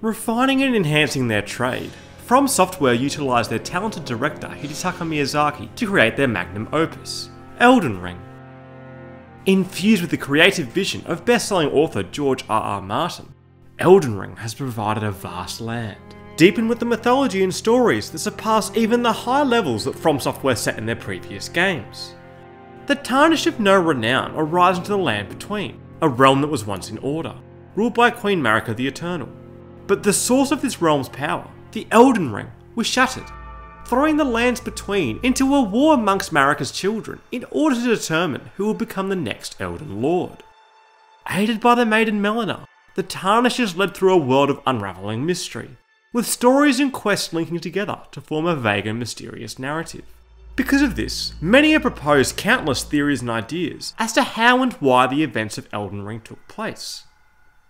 Refining and enhancing their trade, From Software utilised their talented director Hidetaka Miyazaki to create their magnum opus, Elden Ring. Infused with the creative vision of best-selling author George R.R. Martin, Elden Ring has provided a vast land, deepened with the mythology and stories that surpass even the high levels that From Software set in their previous games. The Tarnished of no renown arise into the land between, a realm that was once in order, ruled by Queen Marika the Eternal. But the source of this realm's power, the Elden Ring, was shattered, throwing the lands between into a war amongst Marika's children in order to determine who will become the next Elden Lord. Aided by the maiden Melina, the Tarnished is led through a world of unravelling mystery, with stories and quests linking together to form a vague and mysterious narrative. Because of this, many have proposed countless theories and ideas as to how and why the events of Elden Ring took place.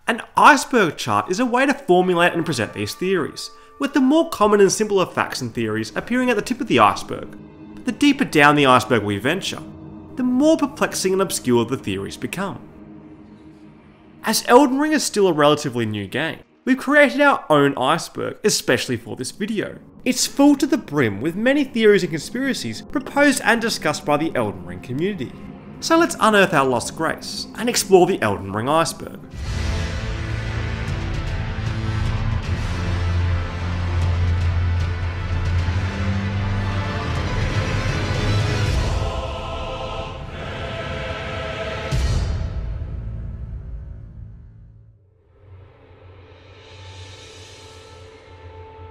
An iceberg chart is a way to formulate and present these theories, with the more common and simpler facts and theories appearing at the tip of the iceberg. But the deeper down the iceberg we venture, the more perplexing and obscure the theories become. As Elden Ring is still a relatively new game, we've created our own iceberg especially for this video. It's full to the brim with many theories and conspiracies proposed and discussed by the Elden Ring community. So let's unearth our lost grace and explore the Elden Ring iceberg.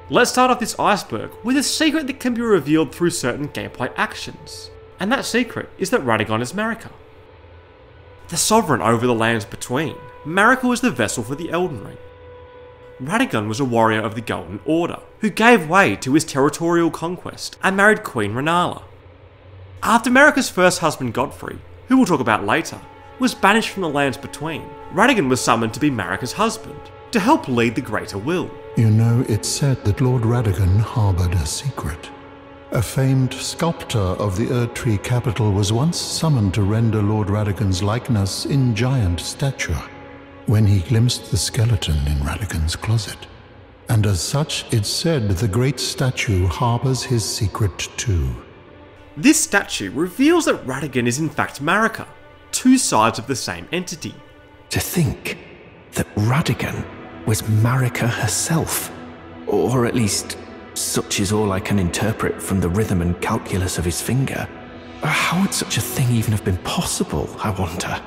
Let's start off this iceberg with a secret that can be revealed through certain gameplay actions, and that secret is that Radagon is Marika. The sovereign over the lands between, Marika was the vessel for the Elden Ring. Radagon was a warrior of the Golden Order, who gave way to his territorial conquest and married Queen Rennala. After Marika's first husband Godfrey, who we'll talk about later, was banished from the lands between, Radagon was summoned to be Marika's husband, to help lead the Greater Will. You know, it's said that Lord Radagon harbored a secret. A famed sculptor of the Erdtree capital was once summoned to render Lord Radagon's likeness in giant stature, when he glimpsed the skeleton in Radagon's closet. And as such, it's said the great statue harbors his secret too. This statue reveals that Radagon is in fact Marika, two sides of the same entity. To think that Radagon was Marika herself, or at least such is all I can interpret from the rhythm and calculus of his finger. How would such a thing even have been possible, I wonder?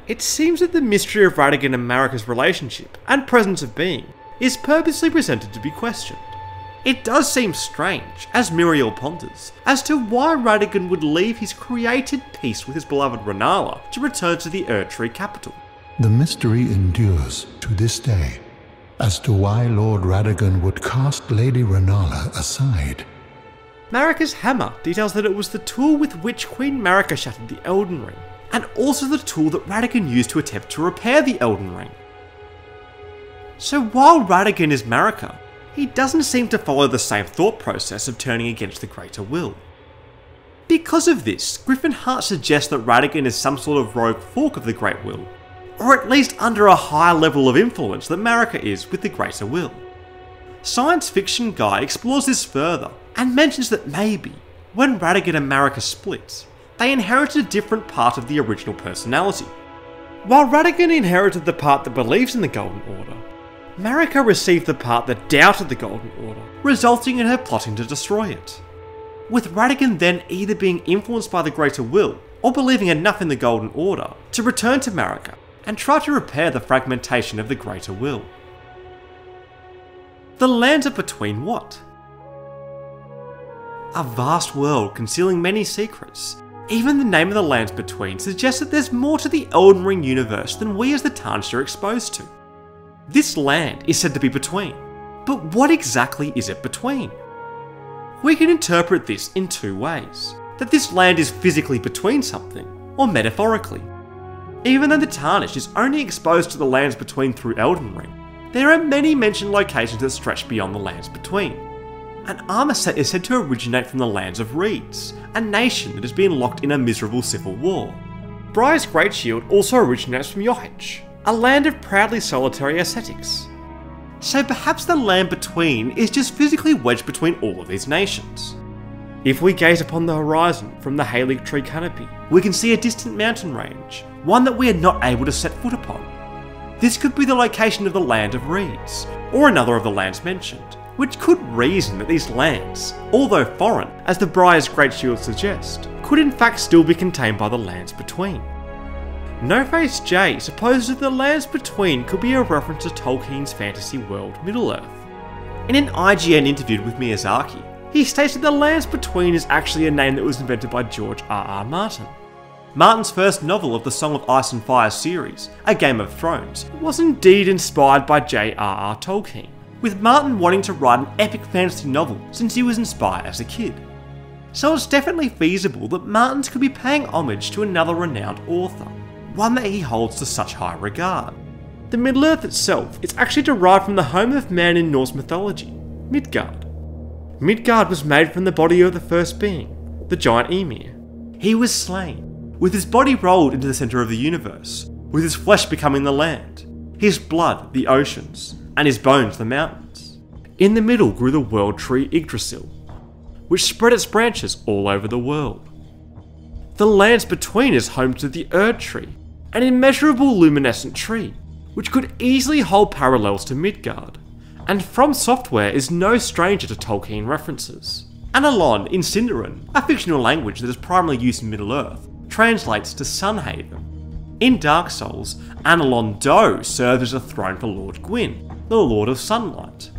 It seems that the mystery of Radagon and Marika's relationship and presence of being is purposely presented to be questioned. It does seem strange, as Muriel ponders, as to why Radagon would leave his created peace with his beloved Rennala to return to the Erdtree capital. The mystery endures to this day as to why Lord Radagon would cast Lady Rennala aside. Marika's hammer details that it was the tool with which Queen Marika shattered the Elden Ring, and also the tool that Radagon used to attempt to repair the Elden Ring. So while Radagon is Marika, he doesn't seem to follow the same thought process of turning against the Greater Will. Because of this, Griffin Hart suggests that Radagon is some sort of rogue fork of the Great Will, or at least under a higher level of influence than Marika is with the Greater Will. Science Fiction Guy explores this further and mentions that maybe, when Radagon and Marika split, they inherited a different part of the original personality. While Radagon inherited the part that believes in the Golden Order, Marika received the part that doubted the Golden Order, resulting in her plotting to destroy it. With Radagon then either being influenced by the Greater Will, or believing enough in the Golden Order to return to Marika and try to repair the fragmentation of the Greater Will. The lands are between what? A vast world concealing many secrets. Even the name of the lands between suggests that there's more to the Elden Ring universe than we as the Tarnished are exposed to. This land is said to be between, but what exactly is it between? We can interpret this in two ways: that this land is physically between something, or metaphorically. Even though the Tarnished is only exposed to the lands between through Elden Ring, there are many mentioned locations that stretch beyond the lands between. An armor set is said to originate from the lands of Reeds, a nation that has been locked in a miserable civil war. Briar's Great Shield also originates from Yohech, a land of proudly solitary ascetics. so perhaps the land between is just physically wedged between all of these nations. If we gaze upon the horizon from the Halig tree canopy, we can see a distant mountain range, one that we are not able to set foot upon. This could be the location of the Land of Reeds, or another of the lands mentioned, which could reason that these lands, although foreign, as the Briar's Great Shield suggests, could in fact still be contained by the lands between. No-Face J supposes that the lands between could be a reference to Tolkien's fantasy world Middle-earth. In an IGN interview with Miyazaki, he states that the lands between is actually a name that was invented by George R.R. Martin. Martin's first novel of the Song of Ice and Fire series, A Game of Thrones, was indeed inspired by J.R.R. Tolkien, with Martin wanting to write an epic fantasy novel since he was inspired as a kid. So it's definitely feasible that Martins could be paying homage to another renowned author, one that he holds to such high regard. The Middle-earth itself is actually derived from the home of man in Norse mythology, Midgard. Midgard was made from the body of the first being, the giant Ymir. He was slain, with his body rolled into the centre of the universe, with his flesh becoming the land, his blood the oceans, and his bones the mountains. In the middle grew the world tree Yggdrasil, which spread its branches all over the world. The lands between is home to the Erd tree, an immeasurable luminescent tree, which could easily hold parallels to Midgard, and From Software is no stranger to Tolkien references. Analon in Sindarin, a fictional language that is primarily used in Middle-earth, translates to Sunhaven. In Dark Souls, Analon Do serves as a throne for Lord Gwyn, the Lord of Sunlight.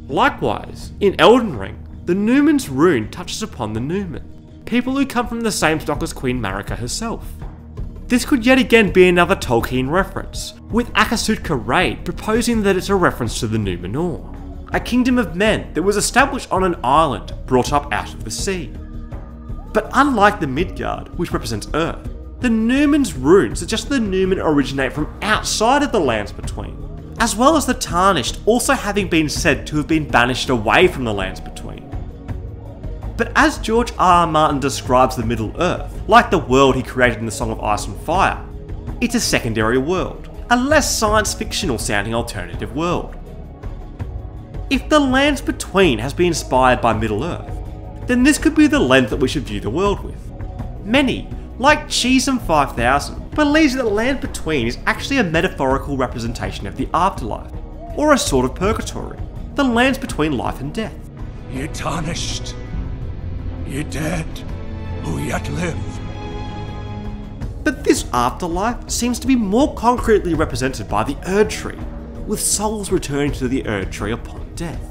Likewise, in Elden Ring, the Numen's rune touches upon the Numen, people who come from the same stock as Queen Marika herself. This could yet again be another Tolkien reference, with Akasutka Raid proposing that it's a reference to the Numenor, a kingdom of men that was established on an island brought up out of the sea. But unlike the Midgard, which represents Earth, the Numen's rune suggests the Numen originate from outside of the lands between, as well as the Tarnished also having been said to have been banished away from the lands between. But as George R.R. Martin describes the Middle-earth, like the world he created in the Song of Ice and Fire, it's a secondary world, a less science fictional sounding alternative world. If the lands between has been inspired by Middle-earth, then this could be the lens that we should view the world with. Many, like Cheesem5000, believes that the land between is actually a metaphorical representation of the afterlife, or a sort of purgatory, the lands between life and death. Ye tarnished, ye dead, who yet live. But this afterlife seems to be more concretely represented by the Erd tree, with souls returning to the Erd tree upon death.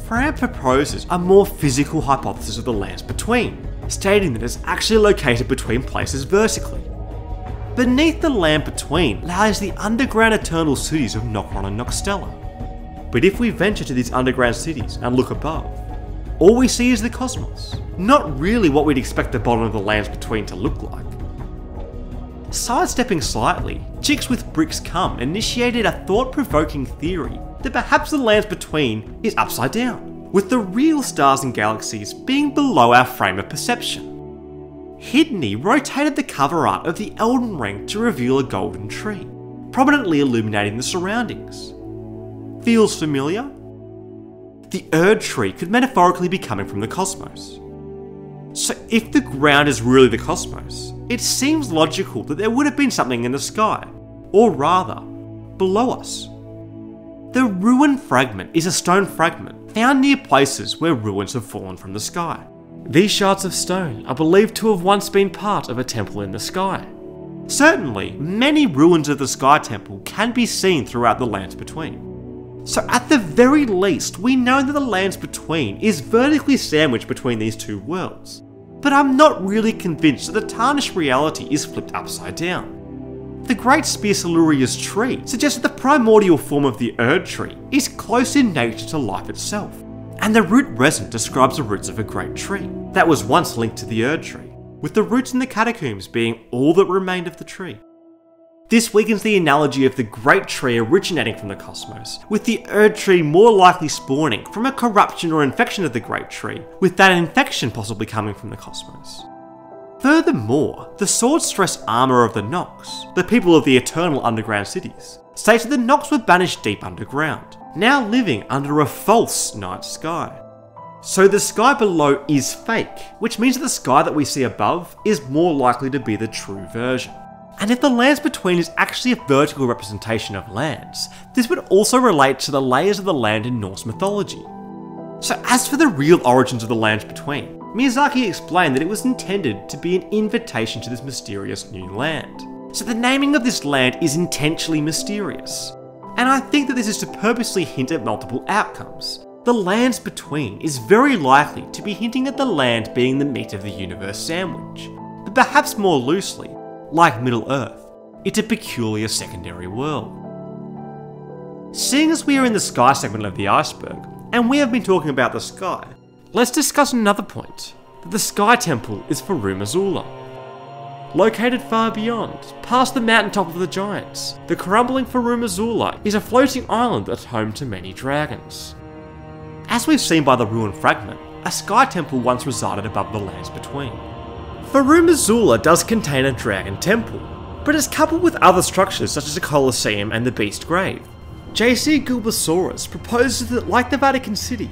Farum proposes a more physical hypothesis of the lands between, stating that it's actually located between places vertically. Beneath the land between lies the underground eternal cities of Nokron and Nokstella. But if we venture to these underground cities and look above, all we see is the cosmos, not really what we'd expect the bottom of the lands between to look like. Sidestepping slightly, Chicks with Bricks Come initiated a thought-provoking theory that perhaps the lands between is upside down, with the real stars and galaxies being below our frame of perception. Hidney rotated the cover art of the Elden Ring to reveal a golden tree, prominently illuminating the surroundings. Feels familiar? The Erd tree could metaphorically be coming from the cosmos. So if the ground is really the cosmos, it seems logical that there would have been something in the sky, or rather, below us. The ruin fragment is a stone fragment found near places where ruins have fallen from the sky. These shards of stone are believed to have once been part of a temple in the sky. Certainly, many ruins of the Sky Temple can be seen throughout the lands between. So at the very least, we know that the lands between is vertically sandwiched between these two worlds. But I'm not really convinced that the tarnished reality is flipped upside down. The Great Spear Siluria's tree suggests that the primordial form of the Erd tree is close in nature to life itself, and the root resin describes the roots of a great tree that was once linked to the Erd tree, with the roots in the catacombs being all that remained of the tree. This weakens the analogy of the great tree originating from the cosmos, with the Erd tree more likely spawning from a corruption or infection of the great tree, with that infection possibly coming from the cosmos. Furthermore, the sword stress armour of the Nox, the people of the eternal underground cities, states that the Nox were banished deep underground, now living under a false night sky. So the sky below is fake, which means that the sky that we see above is more likely to be the true version. And if the lands between is actually a vertical representation of lands, this would also relate to the layers of the land in Norse mythology. So as for the real origins of the lands between, Miyazaki explained that it was intended to be an invitation to this mysterious new land. So the naming of this land is intentionally mysterious. And I think that this is to purposely hint at multiple outcomes. The lands between is very likely to be hinting at the land being the meat of the universe sandwich, but perhaps more loosely, like Middle Earth, it's a peculiar secondary world. Seeing as we are in the sky segment of the iceberg, and we have been talking about the sky, let's discuss another point, that the Sky Temple is Farum Azula. Located far beyond, past the mountaintop of the giants, the crumbling Farum Azula is a floating island that's home to many dragons. As we've seen by the ruined fragment, a Sky Temple once resided above the lands between. Farum Azula does contain a dragon temple, but is coupled with other structures such as a Colosseum and the Beast Grave. J.C. Gilbersaurus proposes that, like the Vatican City,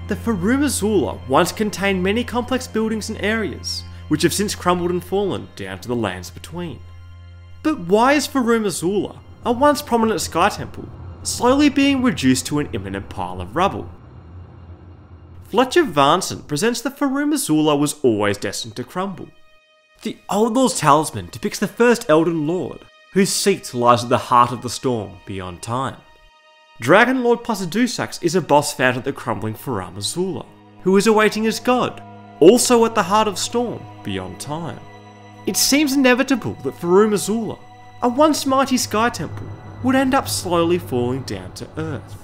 the Farum Azula once contained many complex buildings and areas, which have since crumbled and fallen down to the lands between. But why is Farum Azula, a once prominent sky temple, slowly being reduced to an imminent pile of rubble? Fletcher Varnson presents that Farum Azula was always destined to crumble. The Old Lord's Talisman depicts the first Elden Lord, whose seat lies at the heart of the storm beyond time. Dragon Lord Pasadusax is a boss found at the crumbling Farum Azula, who is awaiting his god, also at the heart of storm beyond time. It seems inevitable that Farum Azula, a once mighty sky temple, would end up slowly falling down to earth.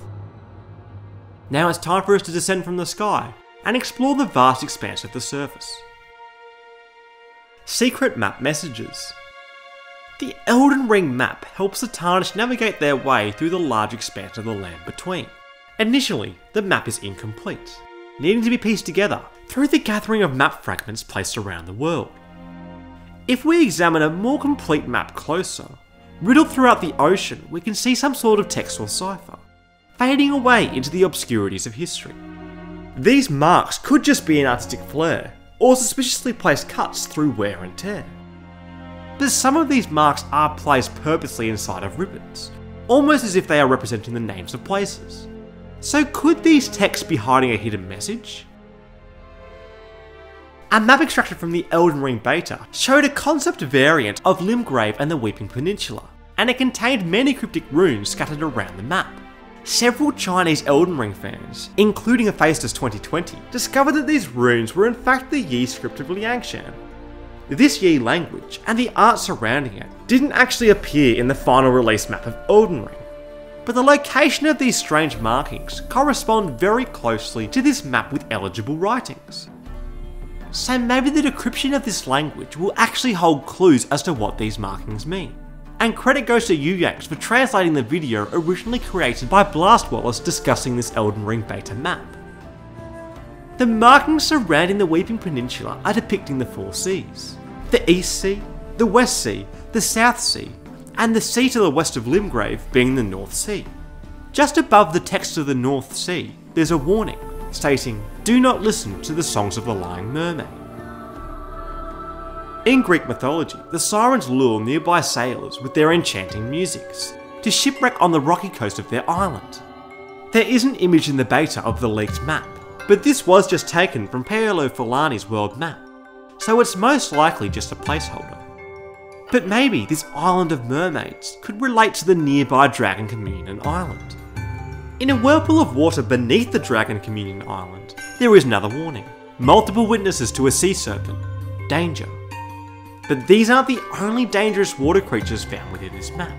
Now it's time for us to descend from the sky and explore the vast expanse of the surface. Secret map messages. The Elden Ring map helps the Tarnished navigate their way through the large expanse of the land between. Initially, the map is incomplete, needing to be pieced together through the gathering of map fragments placed around the world. If we examine a more complete map closer, riddled throughout the ocean, we can see some sort of text or cipher, fading away into the obscurities of history. These marks could just be an artistic flair, or suspiciously placed cuts through wear and tear. But some of these marks are placed purposely inside of ribbons, almost as if they are representing the names of places. So could these texts be hiding a hidden message? A map extracted from the Elden Ring beta showed a concept variant of Limgrave and the Weeping Peninsula, and it contained many cryptic runes scattered around the map. Several Chinese Elden Ring fans, including Hephaestus 2020, discovered that these runes were in fact the Yi script of Liangshan. This Yi language, and the art surrounding it, didn't actually appear in the final release map of Elden Ring, but the location of these strange markings correspond very closely to this map with eligible writings. So maybe the decryption of this language will actually hold clues as to what these markings mean. And credit goes to Yuyanx for translating the video originally created by Blast Wallace discussing this Elden Ring beta map. The markings surrounding the Weeping Peninsula are depicting the four seas: the East Sea, the West Sea, the South Sea, and the sea to the west of Limgrave being the North Sea. Just above the text of the North Sea, there's a warning stating, "Do not listen to the songs of the Lying Mermaid." In Greek mythology, the sirens lure nearby sailors with their enchanting musics to shipwreck on the rocky coast of their island. There is an image in the beta of the leaked map, but this was just taken from Paolo Fulani's world map, so it's most likely just a placeholder. But maybe this island of mermaids could relate to the nearby Dragon Communion Island. In a whirlpool of water beneath the Dragon Communion Island, there is another warning: multiple witnesses to a sea serpent. Danger. But these aren't the only dangerous water creatures found within this map.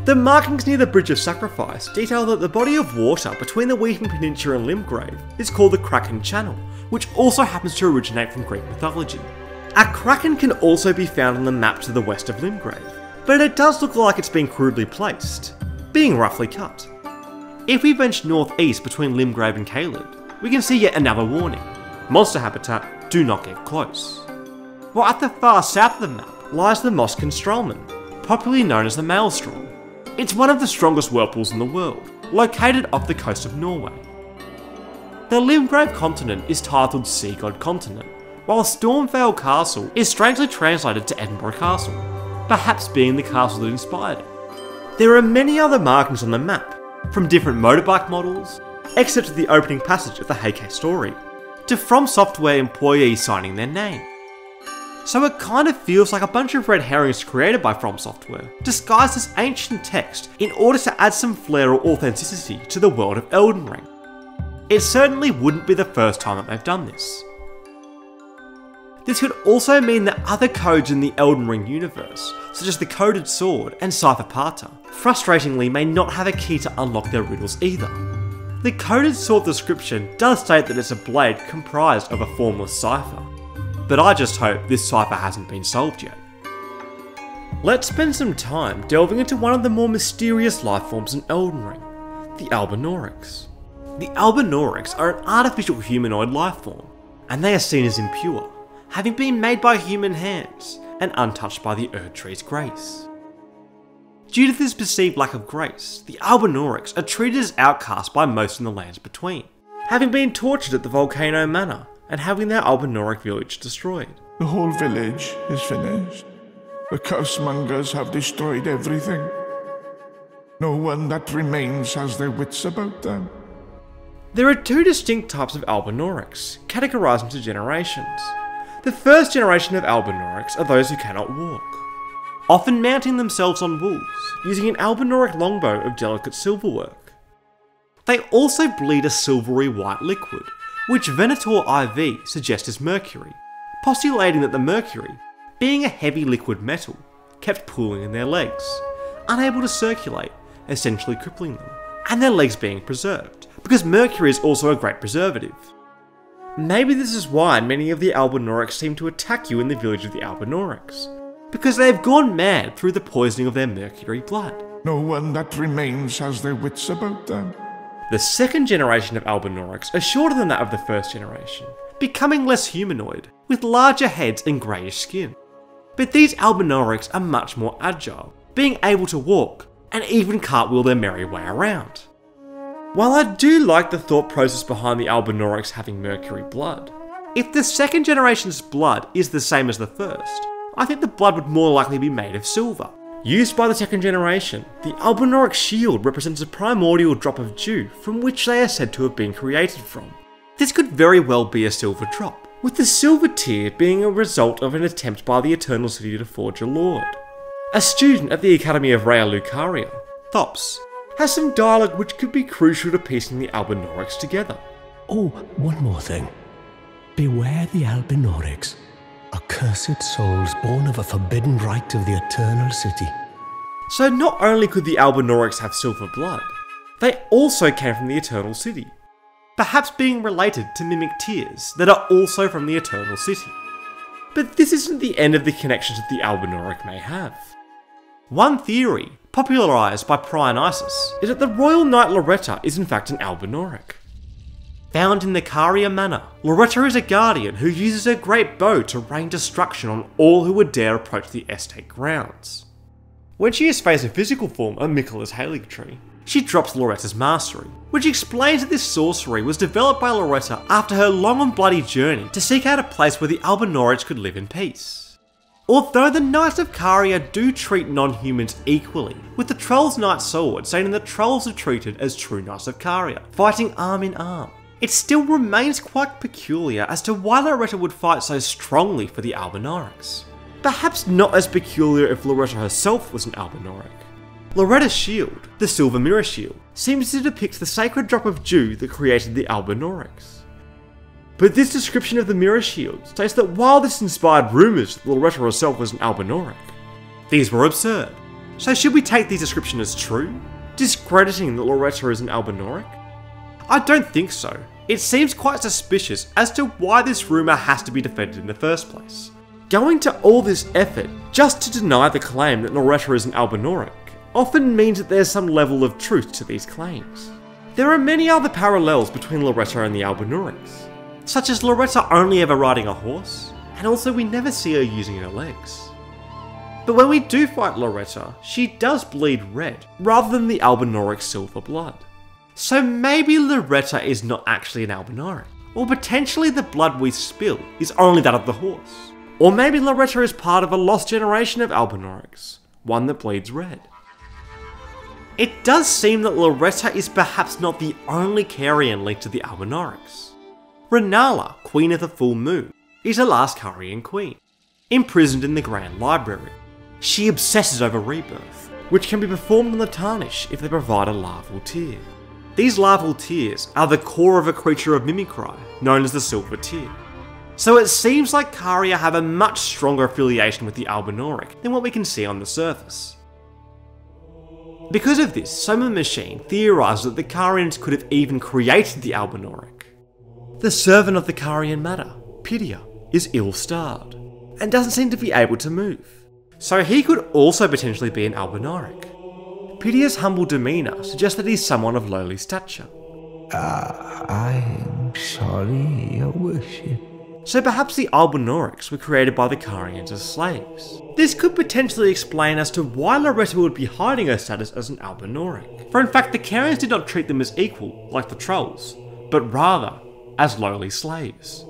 The markings near the Bridge of Sacrifice detail that the body of water between the Weeping Peninsula and Limgrave is called the Kraken Channel, which also happens to originate from Greek mythology. A kraken can also be found on the map to the west of Limgrave, but it does look like it's been crudely placed, being roughly cut. If we venture northeast between Limgrave and Caelid, we can see yet another warning: monster habitat, do not get close. While at the far south of the map lies the Moskin Strolman, popularly known as the Maelstrom. It's one of the strongest whirlpools in the world, located off the coast of Norway. The Limgrave continent is titled Sea God Continent, while Stormvale Castle is strangely translated to Edinburgh Castle, perhaps being the castle that inspired it. There are many other markings on the map, from different motorbike models, except for the opening passage of the HK story, to From Software employees signing their name. So it kind of feels like a bunch of red herrings created by From Software, disguised as ancient text in order to add some flair or authenticity to the world of Elden Ring. It certainly wouldn't be the first time that they've done this. This could also mean that other codes in the Elden Ring universe, such as the Coded Sword and Cipher Parta, frustratingly may not have a key to unlock their riddles either. The Coded Sword description does state that it's a blade comprised of a formless cipher, but I just hope this cipher hasn't been solved yet. Let's spend some time delving into one of the more mysterious lifeforms in Elden Ring, the Albinaurics. The Albinaurics are an artificial humanoid lifeform, and they are seen as impure, having been made by human hands and untouched by the Erdtree's grace. Due to this perceived lack of grace, the Albinaurics are treated as outcasts by most in the lands between, having been tortured at the Volcano Manor and having their Albinauric village destroyed. The whole village is finished. The cursemongers have destroyed everything. No one that remains has their wits about them. There are two distinct types of Albinaurics, categorised into generations. The first generation of Albinaurics are those who cannot walk, often mounting themselves on wolves, using an Albinauric longbow of delicate silverwork. They also bleed a silvery white liquid, which Venator IV suggests is mercury, postulating that the mercury, being a heavy liquid metal, kept pooling in their legs, unable to circulate, essentially crippling them, and their legs being preserved, because mercury is also a great preservative. Maybe this is why many of the Albinaurics seem to attack you in the village of the Albinaurics, because they have gone mad through the poisoning of their mercury blood. No one that remains has their wits about them. The second generation of Albinaurics are shorter than that of the first generation, becoming less humanoid, with larger heads and greyish skin. But these Albinaurics are much more agile, being able to walk, and even cartwheel their merry way around. While I do like the thought process behind the Albinaurics having mercury blood, if the second generation's blood is the same as the first, I think the blood would more likely be made of silver. Used by the second generation, the Albinauric shield represents a primordial drop of dew from which they are said to have been created from. This could very well be a silver drop, with the silver tear being a result of an attempt by the Eternal City to forge a lord. A student at the Academy of Rhea Lucaria, Thops, has some dialogue which could be crucial to piecing the Albinaurics together. Oh, one more thing. Beware the Albinaurics, accursed souls born of a forbidden right of the Eternal City. So not only could the Albinaurics have silver blood, they also came from the Eternal City, perhaps being related to mimic tears that are also from the Eternal City. But this isn't the end of the connections that the Albinauric may have. One theory, popularised by Prionisus, is that the Royal Knight Loretta is in fact an Albinauric. Found in the Caria Manor, Loretta is a guardian who uses her great bow to rain destruction on all who would dare approach the estate grounds. When she has faced a physical form of Miquella's Halig Tree, she drops Loretta's mastery, which explains that this sorcery was developed by Loretta after her long and bloody journey to seek out a place where the Albinaurics could live in peace. Although the Knights of Caria do treat non-humans equally, with the Troll's Knight Sword saying that the Trolls are treated as true Knights of Caria, fighting arm in arm, it still remains quite peculiar as to why Loretta would fight so strongly for the Albinaurics. Perhaps not as peculiar if Loretta herself was an Albinauric. Loretta's shield, the Silver Mirror Shield, seems to depict the sacred drop of dew that created the Albinaurics. But this description of the Mirror Shield states that while this inspired rumours that Loretta herself was an Albinauric, these were absurd. So should we take these descriptions as true, discrediting that Loretta is an Albinauric? I don't think so. It seems quite suspicious as to why this rumour has to be defended in the first place. Going to all this effort just to deny the claim that Loretta is an Albinauric often means that there's some level of truth to these claims. There are many other parallels between Loretta and the Albinaurics, such as Loretta only ever riding a horse, and also we never see her using her legs. But when we do fight Loretta, she does bleed red, rather than the Albinauric silver blood. So maybe Loretta is not actually an Albinauric, or potentially the blood we spill is only that of the horse. Or maybe Loretta is part of a lost generation of Albinaurics, one that bleeds red. It does seem that Loretta is perhaps not the only Carian linked to the Albinaurics. Renala, Queen of the Full Moon, is the last Carian queen, imprisoned in the Grand Library. She obsesses over rebirth, which can be performed on the Tarnish if they provide a larval tear. These larval tears are the core of a creature of mimicry, known as the Silver Tear. So it seems like Caria have a much stronger affiliation with the Albinauric than what we can see on the surface. Because of this, Soma Machine theorised that the Carians could have even created the Albinauric. The servant of the Carian matter, Pidia, is ill-starred, and doesn't seem to be able to move. So he could also potentially be an Albinauric. Pidia's humble demeanour suggests that he's someone of lowly stature. I'm sorry, your worship. So perhaps the Albinaurics were created by the Carians as slaves. This could potentially explain as to why Loretta would be hiding her status as an Albinauric. For in fact, the Carians did not treat them as equal, like the Trolls, but rather as lowly slaves.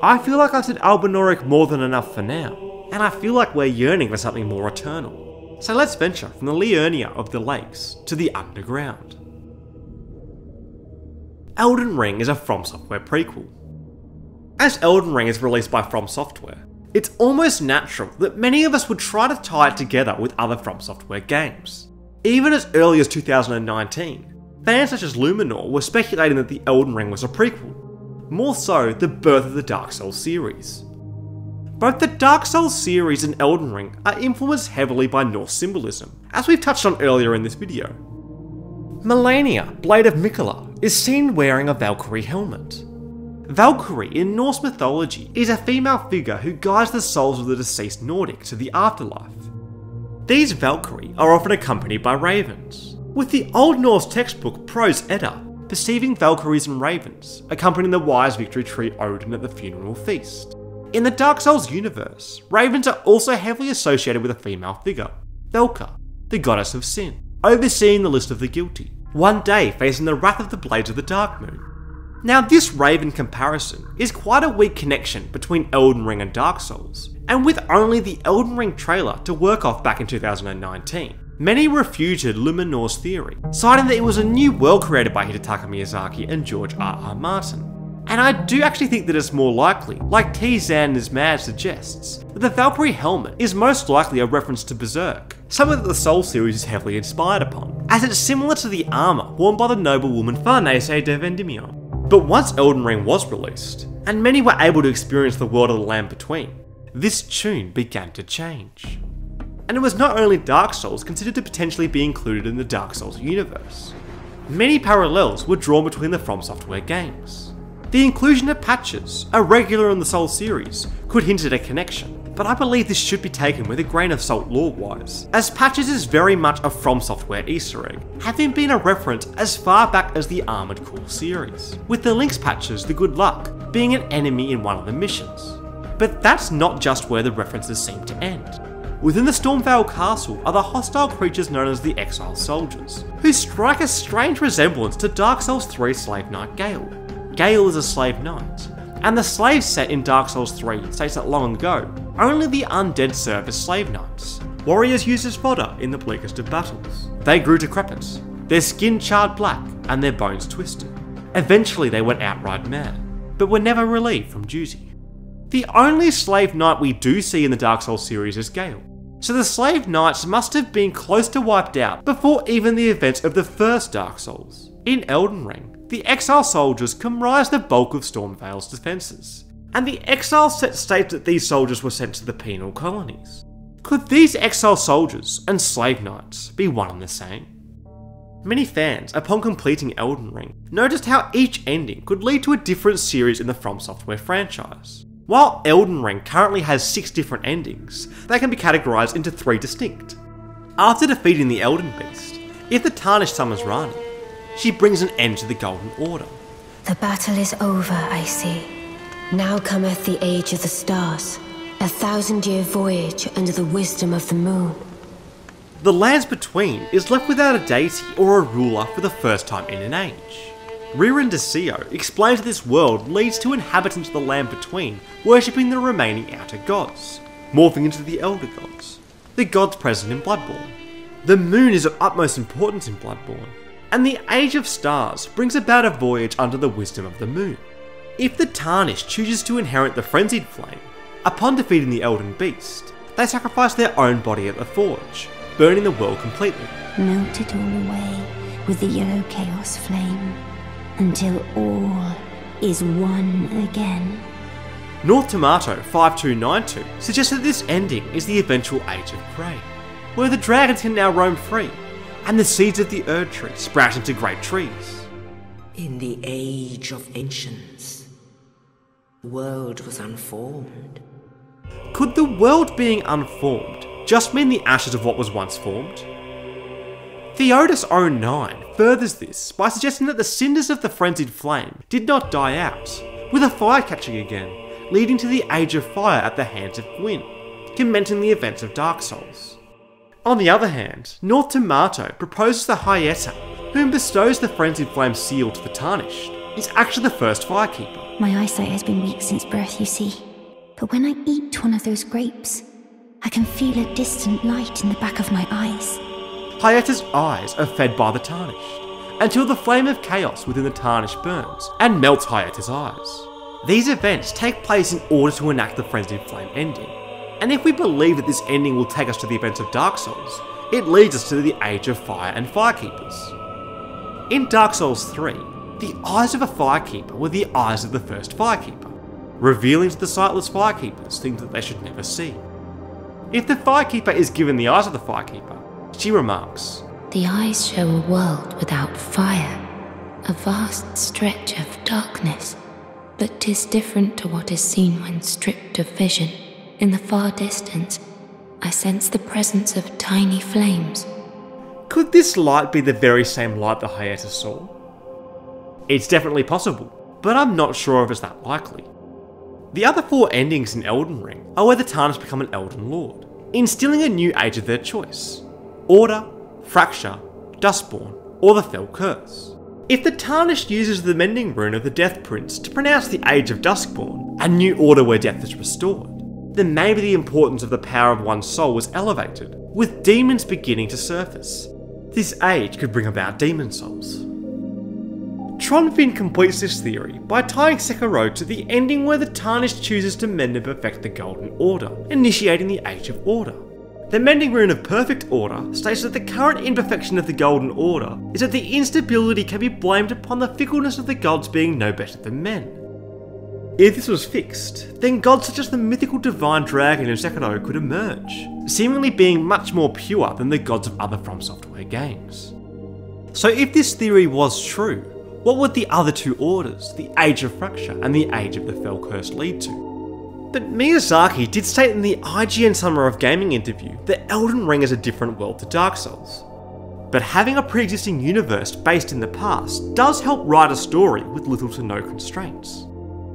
I feel like I've said Albinauric more than enough for now, and I feel like we're yearning for something more eternal. So let's venture from the Liurnia of the lakes to the underground. Elden Ring is a From Software prequel. As Elden Ring is released by From Software, it's almost natural that many of us would try to tie it together with other From Software games. Even as early as 2019, fans such as Luminor were speculating that the Elden Ring was a prequel, more so the birth of the Dark Souls series. Both the Dark Souls series and Elden Ring are influenced heavily by Norse symbolism, as we've touched on earlier in this video. Melania, Blade of Mikola, is seen wearing a Valkyrie helmet. Valkyrie in Norse mythology is a female figure who guides the souls of the deceased Nordic to the afterlife. These Valkyrie are often accompanied by ravens, with the Old Norse textbook Prose Edda perceiving Valkyries and ravens accompanying the wise victory tree Odin at the funeral feast. In the Dark Souls universe, ravens are also heavily associated with a female figure, Velka, the goddess of sin, overseeing the list of the guilty, one day facing the wrath of the Blades of the Dark Moon. Now this Raven comparison is quite a weak connection between Elden Ring and Dark Souls, and with only the Elden Ring trailer to work off back in 2019, many refuted Luminor's theory, citing that it was a new world created by Hidetaka Miyazaki and George R.R. Martin. And I do actually think that it's more likely, like T-Zan is Mad suggests, that the Valkyrie helmet is most likely a reference to Berserk, something that the Soul series is heavily inspired upon, as it's similar to the armour worn by the noblewoman Farnese de Vendimion. But once Elden Ring was released, and many were able to experience the world of the Land Between, this tune began to change. And it was not only Dark Souls considered to potentially be included in the Dark Souls universe. Many parallels were drawn between the From Software games. The inclusion of patches, a regular in the Soul series, could hint at a connection, but I believe this should be taken with a grain of salt lore-wise, as patches is very much a From Software Easter egg, having been a reference as far back as the Armored Core series, with the Link's patches, the Good Luck, being an enemy in one of the missions. But that's not just where the references seem to end. Within the Stormvale Castle are the hostile creatures known as the Exile Soldiers, who strike a strange resemblance to Dark Souls 3 Slave Knight Gale. Gale is a slave knight, and the slave set in Dark Souls 3 states that long ago, only the undead served as slave knights, warriors used as fodder in the bleakest of battles. They grew decrepit, their skin charred black and their bones twisted. Eventually they went outright mad, but were never relieved from duty. The only slave knight we do see in the Dark Souls series is Gale, so the slave knights must have been close to wiped out before even the events of the first Dark Souls. In Elden Ring, the Exile Soldiers comprise the bulk of Stormvale's defences, and the Exile set states that these soldiers were sent to the penal colonies. Could these Exile Soldiers and Slave Knights be one and the same? Many fans, upon completing Elden Ring, noticed how each ending could lead to a different series in the From Software franchise. While Elden Ring currently has 6 different endings, they can be categorised into 3 distinct. After defeating the Elden Beast, if the Tarnished summons Rani, she brings an end to the Golden Order. The battle is over, I see. Now cometh the Age of the Stars. A 1000-year voyage under the wisdom of the moon. The Lands Between is left without a deity or a ruler for the first time in an age. Ririn Desio explains that this world leads to inhabitants of the Land Between worshipping the remaining outer gods, morphing into the Elder Gods, the gods present in Bloodborne. The moon is of utmost importance in Bloodborne, and the Age of Stars brings about a voyage under the wisdom of the moon. If the Tarnished chooses to inherit the Frenzied Flame, upon defeating the Elden Beast, they sacrifice their own body at the Forge, burning the world completely. Melt it all away with the yellow chaos flame, until all is one again. North Tomato 5292 suggests that this ending is the eventual Age of Grey, where the dragons can now roam free, and the seeds of the Erd Tree sprout into great trees. In the Age of Ancients, the world was unformed. Could the world being unformed just mean the ashes of what was once formed? Theodis09 furthers this by suggesting that the cinders of the Frenzied Flame did not die out, with a fire catching again, leading to the Age of Fire at the hands of Gwyn, commencing the events of Dark Souls. On the other hand, North Tomato proposes the Hyetta, whom bestows the Frenzied Flame seal to the Tarnished, is actually the first Firekeeper. My eyesight has been weak since birth, you see. But when I eat one of those grapes, I can feel a distant light in the back of my eyes. Hyetta's eyes are fed by the Tarnished, until the flame of chaos within the Tarnished burns and melts Hyetta's eyes. These events take place in order to enact the Frenzied Flame ending, and if we believe that this ending will take us to the events of Dark Souls, it leads us to the Age of Fire and Firekeepers. In Dark Souls 3, the eyes of a Firekeeper were the eyes of the first Firekeeper, revealing to the sightless Firekeepers things that they should never see. If the Firekeeper is given the eyes of the Firekeeper, she remarks, "The eyes show a world without fire, a vast stretch of darkness, but 'tis different to what is seen when stripped of vision. In the far distance, I sense the presence of tiny flames." Could this light be the very same light the Hyetta saw? It's definitely possible, but I'm not sure if it's that likely. The other 4 endings in Elden Ring are where the Tarnished become an Elden Lord, instilling a new age of their choice: Order, Fracture, Dustborn, or the Fell Curse. If the Tarnished uses the Mending Rune of the Death Prince to pronounce the Age of Duskborn, a new order where death is restored, then maybe the importance of the power of one's soul was elevated, with demons beginning to surface. This age could bring about demon souls. Tronvin completes this theory by tying Sekiro to the ending where the Tarnished chooses to mend and perfect the Golden Order, initiating the Age of Order. The Mending Rune of Perfect Order states that the current imperfection of the Golden Order is that the instability can be blamed upon the fickleness of the gods being no better than men. If this was fixed, then gods such as the mythical divine dragon in Sekiro could emerge, seemingly being much more pure than the gods of other From Software games. So if this theory was true, what would the other 2 orders, the Age of Fracture and the Age of the Fell Curse, lead to? But Miyazaki did state in the IGN Summer of Gaming interview that Elden Ring is a different world to Dark Souls. But having a pre-existing universe based in the past does help write a story with little to no constraints.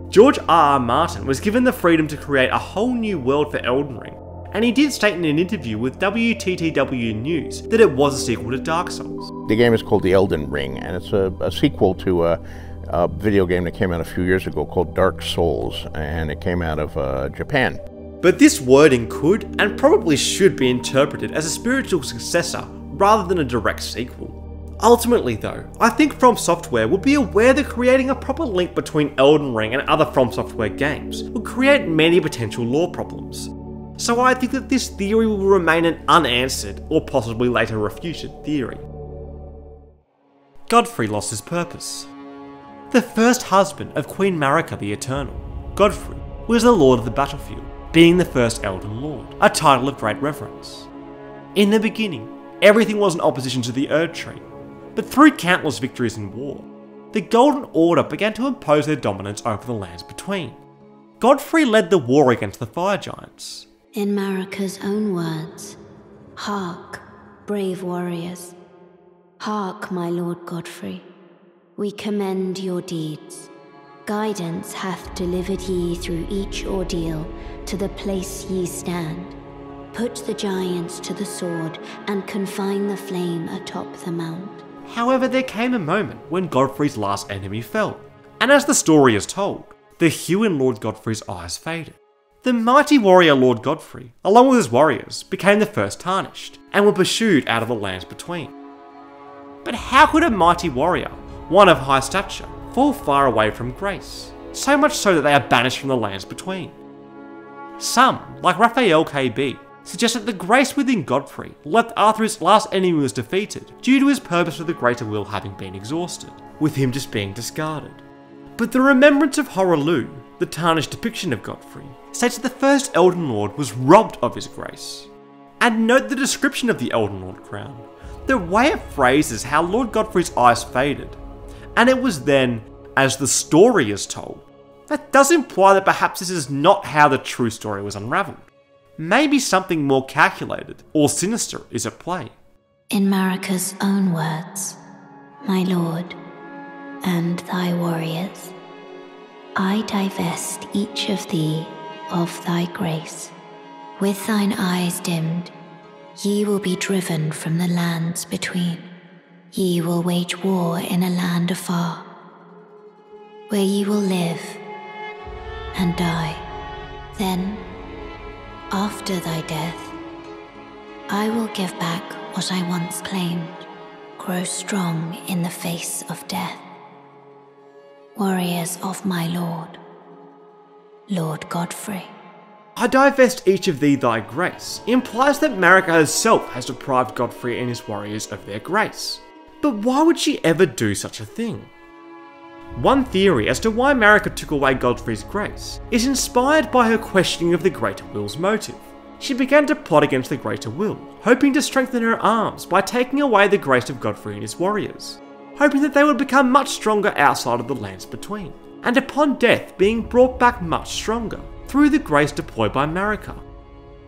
George R.R. Martin was given the freedom to create a whole new world for Elden Ring, and he did state in an interview with WTTW News that it was a sequel to Dark Souls. The game is called the Elden Ring, and it's a sequel to a video game that came out a few years ago called Dark Souls, and it came out of Japan. But this wording could, and probably should, be interpreted as a spiritual successor rather than a direct sequel. Ultimately though, I think From Software will be aware that creating a proper link between Elden Ring and other From Software games will create many potential lore problems. So I think that this theory will remain an unanswered, or possibly later refuted, theory. Godfrey lost his purpose. The first husband of Queen Marika the Eternal, Godfrey, was the Lord of the Battlefield, being the first Elden Lord, a title of great reverence. In the beginning, everything was in opposition to the Erd Tree, but through countless victories in war, the Golden Order began to impose their dominance over the lands between. Godfrey led the war against the Fire Giants. In Marika's own words, "Hark, brave warriors. Hark, my lord Godfrey. We commend your deeds. Guidance hath delivered ye through each ordeal to the place ye stand. Put the giants to the sword and confine the flame atop the mount. However, there came a moment when Godfrey's last enemy fell, and as the story is told, the hue in Lord Godfrey's eyes faded. The mighty warrior Lord Godfrey, along with his warriors, became the first tarnished, and were pursued out of the lands between. But how could a mighty warrior, one of high stature, fall far away from grace, so much so that they are banished from the lands between? Some, like Raphael KB, suggest that the grace within Godfrey left after his last enemy was defeated due to his purpose for the greater will having been exhausted, with him just being discarded. But the remembrance of Horaloo, the tarnished depiction of Godfrey, states that the first Elden Lord was robbed of his grace. And note the description of the Elden Lord crown. The way it phrases how Lord Godfrey's eyes faded, and it was then, as the story is told. That does imply that perhaps this is not how the true story was unravelled. Maybe something more calculated or sinister is at play. In Marika's own words, my lord, and thy warriors, I divest each of thee of thy grace. With thine eyes dimmed, ye will be driven from the lands between. Ye will wage war in a land afar, where ye will live and die. Then, after thy death, I will give back what I once claimed, grow strong in the face of death. Warriors of my lord, Lord Godfrey. I divest each of thee thy grace implies that Marika herself has deprived Godfrey and his warriors of their grace. But why would she ever do such a thing? One theory as to why Marika took away Godfrey's grace is inspired by her questioning of the Greater Will's motive. She began to plot against the Greater Will, hoping to strengthen her arms by taking away the grace of Godfrey and his warriors, hoping that they would become much stronger outside of the lands between, and upon death being brought back much stronger through the grace deployed by Marika.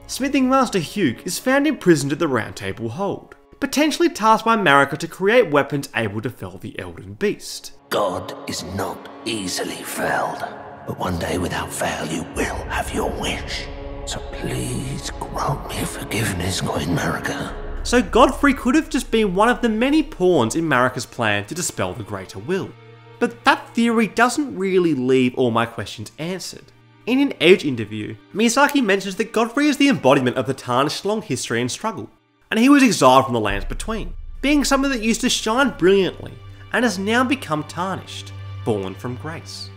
Smithing Master Hugh is found imprisoned at the Round Table Hold, potentially tasked by Marika to create weapons able to fell the Elden Beast. God is not easily felled, but one day without fail you will have your wish. So please grant me forgiveness, Queen Marika. So Godfrey could have just been one of the many pawns in Marika's plan to dispel the Greater Will. But that theory doesn't really leave all my questions answered. In an Edge interview, Miyazaki mentions that Godfrey is the embodiment of the tarnished long history and struggle, and he was exiled from the lands between, being someone that used to shine brilliantly and has now become tarnished, fallen from grace.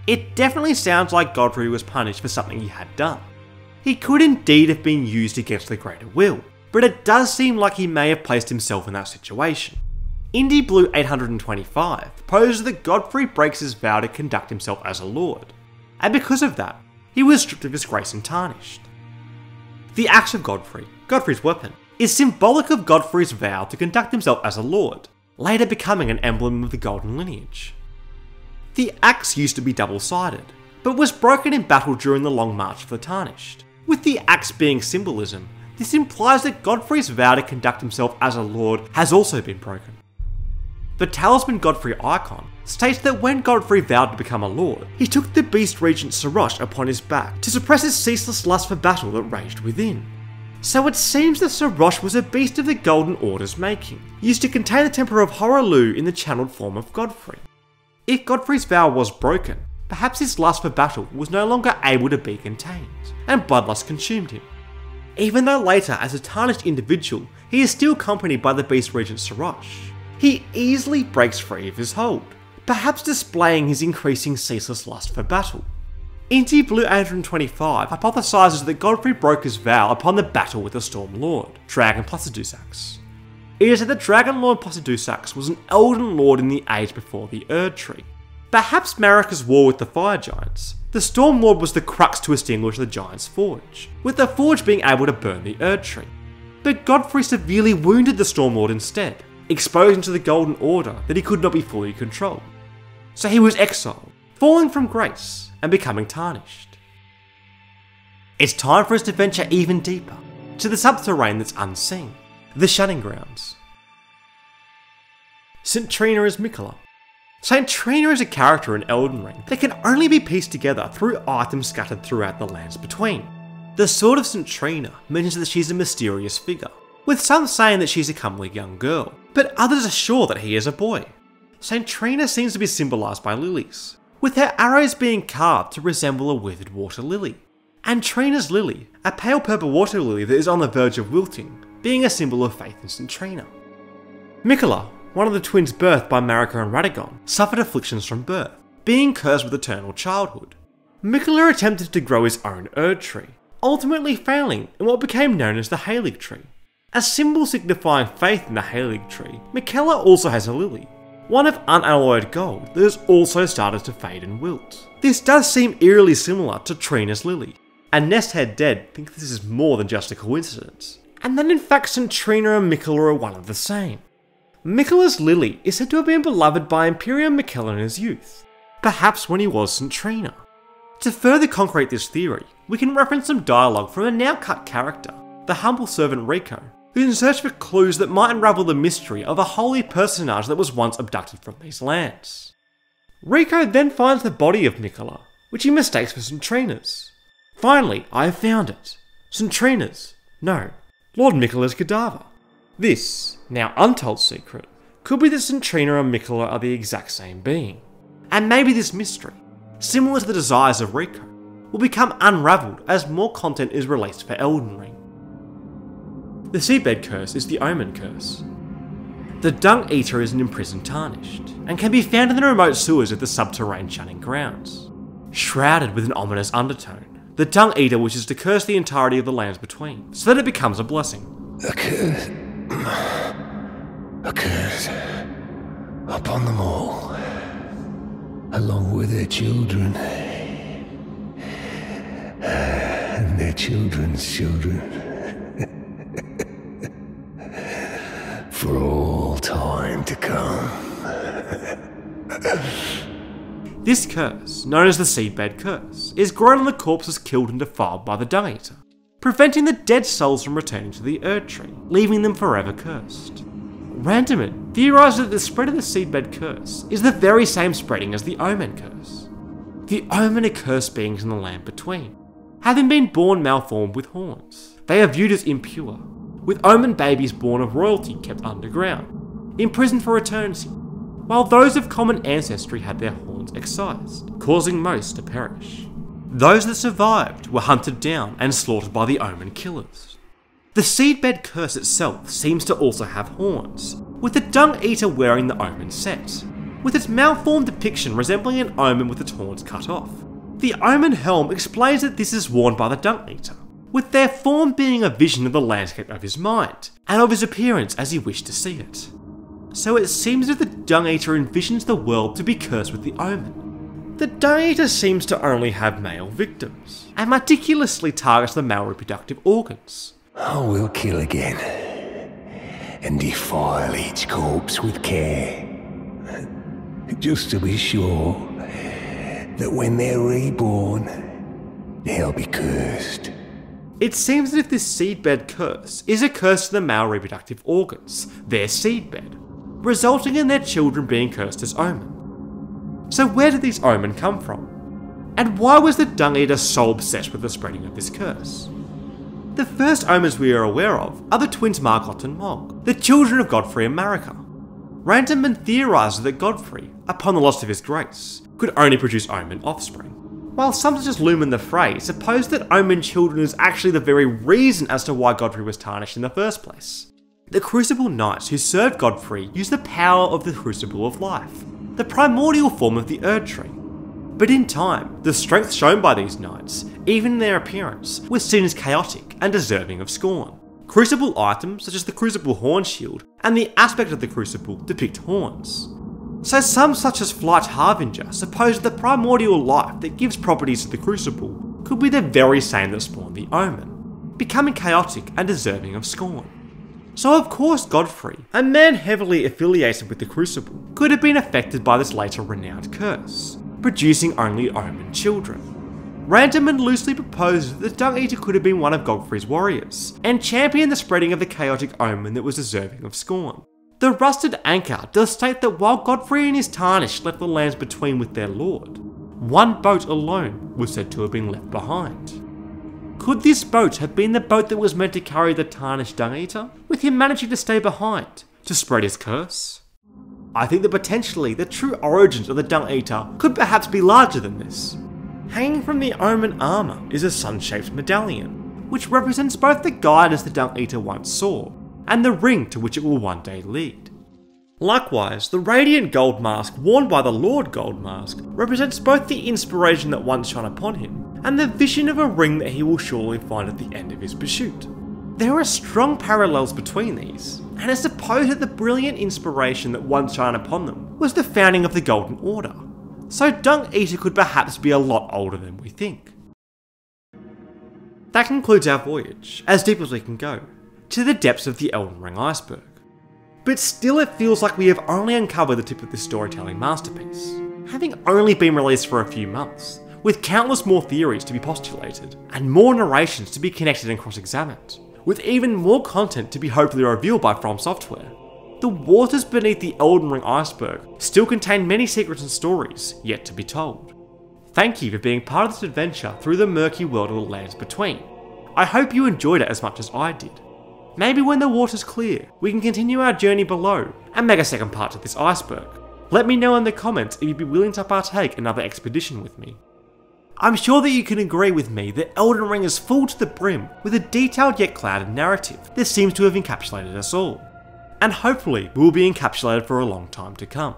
It definitely sounds like Godfrey was punished for something he had done. He could indeed have been used against the Greater Will, but it does seem like he may have placed himself in that situation. Indie Blue 825 poses that Godfrey breaks his vow to conduct himself as a lord, and because of that, he was stripped of his grace and tarnished. The axe of Godfrey, Godfrey's weapon, is symbolic of Godfrey's vow to conduct himself as a lord, later becoming an emblem of the Golden Lineage. The axe used to be double-sided, but was broken in battle during the Long March of the Tarnished. With the axe being symbolism, this implies that Godfrey's vow to conduct himself as a lord has also been broken. The Talisman Godfrey icon states that when Godfrey vowed to become a lord, he took the beast regent Sarosh upon his back to suppress his ceaseless lust for battle that raged within. So it seems that Sarosh was a beast of the Golden Order's making, used to contain the temper of Horaloo in the channeled form of Godfrey. If Godfrey's vow was broken, perhaps his lust for battle was no longer able to be contained, and bloodlust consumed him. Even though later, as a tarnished individual, he is still accompanied by the beast regent Sarosh, he easily breaks free of his hold, perhaps displaying his increasing ceaseless lust for battle. Indie Blue 825 hypothesises that Godfrey broke his vow upon the battle with the Storm Lord, Dragon Placidusax. It is said that Dragon Lord Placidusax was an Elden Lord in the age before the Erd Tree. Perhaps Marika's war with the Fire Giants, the Storm Lord was the crux to extinguish the Giant's Forge, with the Forge being able to burn the Erd Tree. But Godfrey severely wounded the Storm Lord instead, exposing to the Golden Order that he could not be fully controlled. So he was exiled, falling from grace, and becoming tarnished. It's time for us to venture even deeper, to the subterrane that's unseen, the Shunning Grounds. St. Trina is Mikola. St. Trina is a character in Elden Ring that can only be pieced together through items scattered throughout the lands between. The Sword of St. Trina mentions that she's a mysterious figure, with some saying that she's a comely young girl, but others are sure that he is a boy. St. Trina seems to be symbolised by lilies, with her arrows being carved to resemble a withered water lily, and Trina's lily, a pale purple water lily that is on the verge of wilting, being a symbol of faith in St. Trina. Miquella, one of the twins birthed by Marika and Radagon, suffered afflictions from birth, being cursed with eternal childhood. Miquella attempted to grow his own Erd tree, ultimately failing in what became known as the Halig tree. A symbol signifying faith in the Halig tree, Miquella also has a lily, one of unalloyed gold that has also started to fade and wilt. This does seem eerily similar to Trina's lily, and Nesthead Dead think this is more than just a coincidence, and that in fact St. Trina and Miquella are one of the same. Miquella's lily is said to have been beloved by Imperium Miquella in his youth, perhaps when he was St. Trina. To further concrete this theory, we can reference some dialogue from a now cut character, the humble servant Rico, who's in search for clues that might unravel the mystery of a holy personage that was once abducted from these lands. Rico then finds the body of Miquella, which he mistakes for St. Trina's. Finally, I have found it. St. Trina's, no, Lord Miquella's cadaver. This, now untold secret, could be that St. Trina and Miquella are the exact same being. And maybe this mystery, similar to the desires of Rico, will become unravelled as more content is released for Elden Ring. The Seabed Curse is the Omen Curse. The Dung Eater is an imprisoned Tarnished, and can be found in the remote sewers of the subterranean Shunning Grounds. Shrouded with an ominous undertone, the Dung Eater wishes to curse the entirety of the lands between, so that it becomes a blessing. A curse upon them all, along with their children, and their children's children, for all time to come. This curse, known as the Seabed Curse, is grown on the corpses killed and defiled by the Dung Eater, preventing the dead souls from returning to the Erd Tree, leaving them forever cursed. Randoman theorised that the spread of the Seabed Curse is the very same spreading as the Omen Curse. The Omen are cursed beings in the land between, having been born malformed with horns. They are viewed as impure, with Omen babies born of royalty kept underground, imprisoned for eternity, while those of common ancestry had their horns excised, causing most to perish. Those that survived were hunted down and slaughtered by the Omen killers. The Seedbed Curse itself seems to also have horns, with the Dung Eater wearing the Omen set, with its malformed depiction resembling an Omen with its horns cut off. The Omen helm explains that this is worn by the Dung Eater, with their form being a vision of the landscape of his mind, and of his appearance as he wished to see it. So it seems that the Dung Eater envisions the world to be cursed with the Omen. The Dung Eater seems to only have male victims, and meticulously targets the male reproductive organs. I will kill again, and defile each corpse with care, just to be sure that when they're reborn, they'll be cursed. It seems that if this Seedbed Curse is a curse to the male reproductive organs, their seedbed, resulting in their children being cursed as Omen. So where did these Omen come from? And why was the Dung Eater so obsessed with the spreading of this curse? The first Omens we are aware of are the twins Margot and Mog, the children of Godfrey and Marika. Randomman theorised that Godfrey, upon the loss of his grace, could only produce Omen offspring, while some such as Lumen the Frey supposed that Omen children is actually the very reason as to why Godfrey was tarnished in the first place. The Crucible Knights who served Godfrey used the power of the Crucible of Life, the primordial form of the Erd Tree. But in time, the strength shown by these knights, even in their appearance, was seen as chaotic and deserving of scorn. Crucible items such as the Crucible Horn Shield and the aspect of the Crucible depict horns. So some such as Flight Harbinger suppose that the primordial life that gives properties to the Crucible could be the very same that spawned the Omen, becoming chaotic and deserving of scorn. So of course Godfrey, a man heavily affiliated with the Crucible, could have been affected by this later renowned curse, producing only Omen children. Randomman loosely proposed that the Dung Eater could have been one of Godfrey's warriors, and championed the spreading of the chaotic Omen that was deserving of scorn. The rusted anchor does state that while Godfrey and his Tarnished left the lands between with their lord, one boat alone was said to have been left behind. Could this boat have been the boat that was meant to carry the Tarnished Dung Eater, with him managing to stay behind, to spread his curse? I think that potentially the true origins of the Dung Eater could perhaps be larger than this. Hanging from the Omen armour is a sun-shaped medallion, which represents both the guidance the Dung Eater once saw, and the ring to which it will one day lead. Likewise, the radiant gold mask worn by the Lord Goldmask represents both the inspiration that once shone upon him, and the vision of a ring that he will surely find at the end of his pursuit. There are strong parallels between these, and it's supposed that the brilliant inspiration that once shone upon them was the founding of the Golden Order, so Dung Eater could perhaps be a lot older than we think. That concludes our voyage, as deep as we can go, to the depths of the Elden Ring Iceberg. But still it feels like we have only uncovered the tip of this storytelling masterpiece, having only been released for a few months, with countless more theories to be postulated, and more narrations to be connected and cross-examined, with even more content to be hopefully revealed by From Software. The waters beneath the Elden Ring Iceberg still contain many secrets and stories yet to be told. Thank you for being part of this adventure through the murky world of the lands between. I hope you enjoyed it as much as I did. Maybe when the water's clear, we can continue our journey below and make a second part to this iceberg. Let me know in the comments if you'd be willing to partake another expedition with me. I'm sure that you can agree with me that Elden Ring is full to the brim with a detailed yet clouded narrative that seems to have encapsulated us all. And hopefully will be encapsulated for a long time to come.